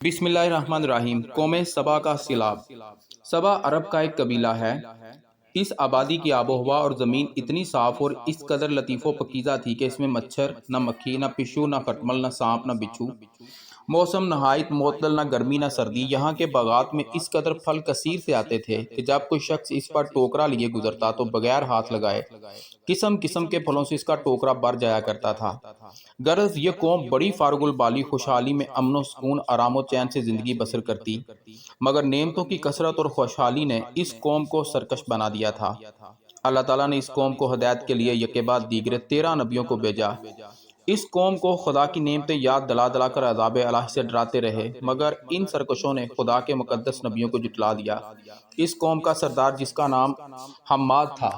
بسم اللہ الرحمن الرحیم۔ قوم سبا کا سیلاب۔ سبا عرب کا ایک قبیلہ ہے۔ اس آبادی کی آب و ہوا اور زمین اتنی صاف اور اس قدر لطیف و پاکیزہ تھی کہ اس میں مچھر، نہ مکھی، نہ پشو، نہ خٹمل، نہ سانپ، نہ بچھو۔ موسم نہایت معتدل، نہ گرمی نہ سردی۔ یہاں کے باغات میں اس قدر پھل کثیر سے آتے تھے کہ جب کوئی شخص اس پر ٹوکرا لیے گزرتا تو بغیر ہاتھ لگائے قسم قسم کے پھلوں سے اس کا ٹوکرا بھر جایا کرتا تھا۔ غرض یہ قوم بڑی فارغ البالی خوشحالی میں امن و سکون، آرام و چین سے زندگی بسر کرتی، مگر نعمتوں کی کثرت اور خوشحالی نے اس قوم کو سرکش بنا دیا تھا۔ اللہ تعالیٰ نے اس قوم کو ہدایت کے لیے یکے بعد دیگرے 13 نبیوں کو بھیجا۔ اس قوم کو خدا کی نعمتیں یاد دلا دلا کر عذاب الہی سے ڈراتے رہے، مگر ان سرکشوں نے خدا کے مقدس نبیوں کو جھٹلا دیا۔ اس قوم کا سردار، جس کا نام حماد تھا،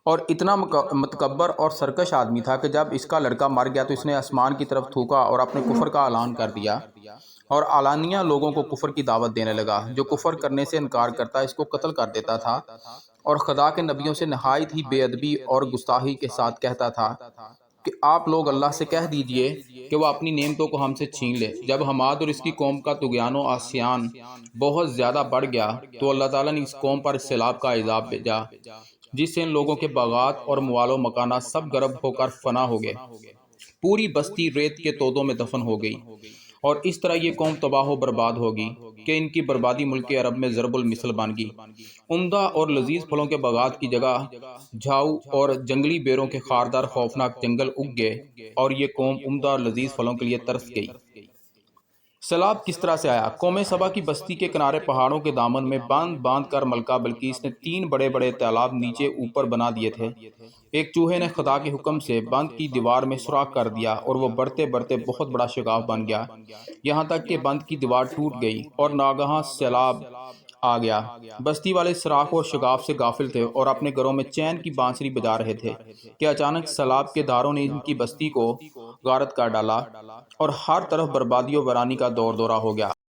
اور اتنا متکبر اور سرکش آدمی تھا کہ جب اس کا لڑکا مر گیا تو اس نے آسمان کی طرف تھوکا اور اپنے کفر کا اعلان کر دیا، اور علانیہ لوگوں کو کفر کی دعوت دینے لگا۔ جو کفر کرنے سے انکار کرتا اس کو قتل کر دیتا تھا، اور خدا کے نبیوں سے نہایت ہی بے ادبی اور گستاخی کے ساتھ کہتا تھا کہ آپ لوگ اللہ سے کہہ دیجئے کہ وہ اپنی نعمتوں کو ہم سے چھین لے۔ جب حماد اور اس کی قوم کا طغیان و عصیان بہت زیادہ بڑھ گیا تو اللہ تعالیٰ نے اس قوم پر سیلاب کا عذاب بھیجا، جس سے ان لوگوں کے باغات اور موال و مکانات سب غرق ہو کر فنا ہو گئے۔ پوری بستی ریت کے تودوں میں دفن ہو گئی، اور اس طرح یہ قوم تباہ و برباد ہوگی کہ ان کی بربادی ملک عرب میں ضرب المثل بن گئی۔ عمدہ اور لذیذ پھلوں کے باغات کی جگہ جھاؤ اور جنگلی بیروں کے خاردار خوفناک جنگل اگ گئے، اور یہ قوم عمدہ اور لذیذ پھلوں کے لیے ترس گئی۔ سیلاب کس طرح سے آیا؟ قوم سبا کی بستی کے کنارے پہاڑوں کے دامن میں باندھ باندھ کر ملکہ بلقیس نے 3 بڑے بڑے تالاب نیچے اوپر بنا دیے تھے۔ ایک چوہے نے خدا کے حکم سے بند کی دیوار میں سوراخ کر دیا، اور وہ بڑھتے بڑھتے بہت بڑا شگاف بن گیا، یہاں تک کہ بند کی دیوار ٹوٹ گئی اور ناگہاں سیلاب آ گیا۔ بستی والے سوراخ اور شگاف سے غافل تھے اور اپنے گھروں میں چین کی بانسری بجا رہے تھے کہ اچانک سیلاب کے دھاروں نے ان کی بستی کو غارت کر ڈالا، اور ہر طرف بربادی و ویرانی کا دور دورہ ہو گیا۔